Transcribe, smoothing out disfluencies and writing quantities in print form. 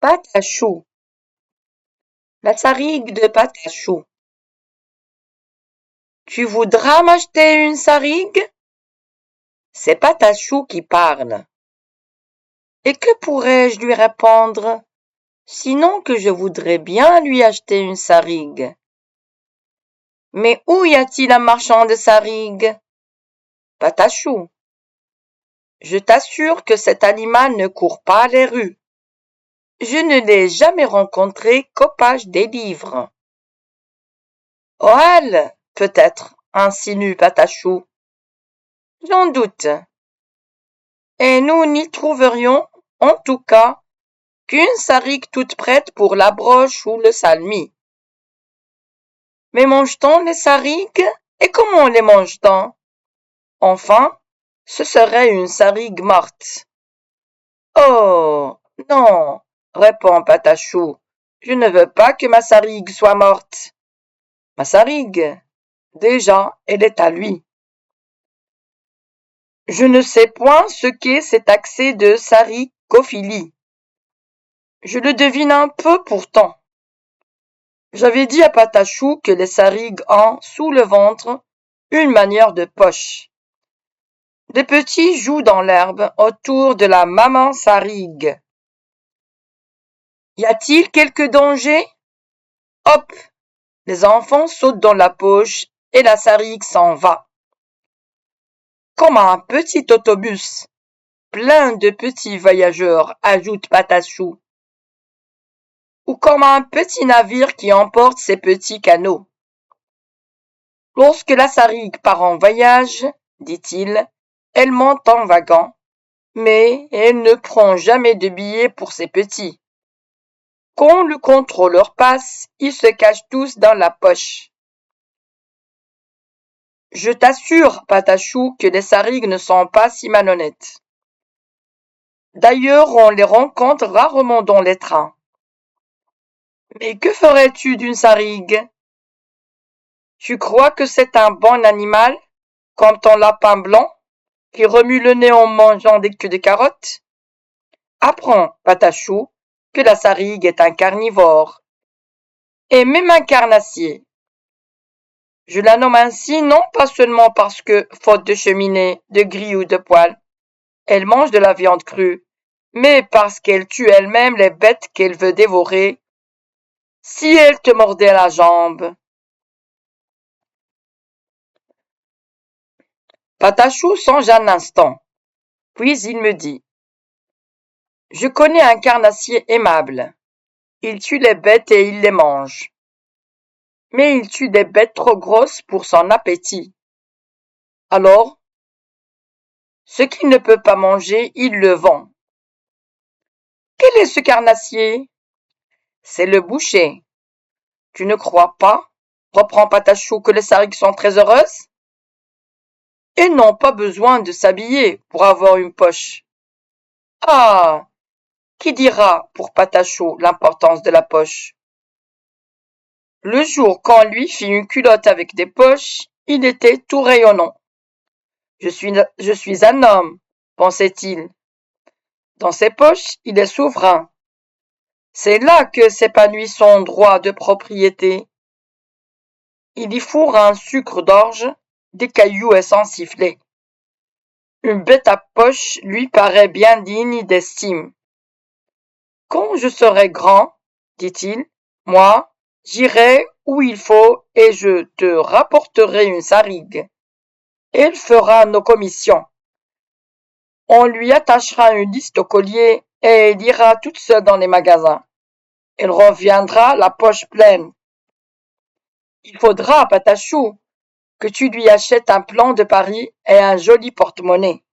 Patachou, la sarigue de Patachou. Tu voudras m'acheter une sarigue? C'est Patachou qui parle. Et que pourrais-je lui répondre, sinon que je voudrais bien lui acheter une sarigue? Mais où y a-t-il un marchand de sarigues? Patachou. Je t'assure que cet animal ne court pas les rues. Je ne l'ai jamais rencontré qu'aux pages des livres. Oal, peut-être, insinue Patachou. J'en doute. Et nous n'y trouverions, en tout cas, qu'une sarigue toute prête pour la broche ou le salmi. Mais mange-t-on les sarigues? Et comment les mange-t-on? Enfin, ce serait une sarigue morte. Oh, non, répond Patachou, je ne veux pas que ma sarigue soit morte. Ma sarigue, déjà, elle est à lui. Je ne sais point ce qu'est cet accès de saricophilie. Je le devine un peu pourtant. J'avais dit à Patachou que les sarigues ont, sous le ventre, une manière de poche. Les petits jouent dans l'herbe autour de la maman sarigue. Y a-t-il quelque danger? Hop! Les enfants sautent dans la poche et la sarigue s'en va. Comme un petit autobus, plein de petits voyageurs, ajoute Patachou. Ou comme un petit navire qui emporte ses petits canots. Lorsque la sarigue part en voyage, dit-il, elle monte en wagon, mais elle ne prend jamais de billets pour ses petits. Quand le contrôleur passe, ils se cachent tous dans la poche. Je t'assure, Patachou, que les sarigues ne sont pas si malhonnêtes. D'ailleurs, on les rencontre rarement dans les trains. Mais que ferais-tu d'une sarigue? Tu crois que c'est un bon animal, comme ton lapin blanc, qui remue le nez en mangeant des queues de carottes? Apprends, Patachou, que la sarigue est un carnivore, et même un carnassier. Je la nomme ainsi non pas seulement parce que, faute de cheminée, de grille ou de poêle, elle mange de la viande crue, mais parce qu'elle tue elle-même les bêtes qu'elle veut dévorer. Si elle te mordait la jambe. Patachou songe un instant, puis il me dit: je connais un carnassier aimable. Il tue les bêtes et il les mange. Mais il tue des bêtes trop grosses pour son appétit. Alors, ce qu'il ne peut pas manger, il le vend. Quel est ce carnassier? C'est le boucher. Tu ne crois pas, reprend Patachou, que les sarigues sont très heureuses? Elles n'ont pas besoin de s'habiller pour avoir une poche. Ah! Qui dira pour Patachou l'importance de la poche? Le jour qu'on lui fit une culotte avec des poches, il était tout rayonnant. Je suis un homme, pensait-il. Dans ses poches, il est souverain. C'est là que s'épanouit son droit de propriété. Il y fourre un sucre d'orge, des cailloux et son sifflet. Une bête à poche lui paraît bien digne d'estime. Quand je serai grand, dit-il, moi, j'irai où il faut et je te rapporterai une sarigue. Elle fera nos commissions. On lui attachera une liste au collier et elle ira toute seule dans les magasins. Elle reviendra la poche pleine. Il faudra, Patachou, que tu lui achètes un plan de Paris et un joli porte-monnaie.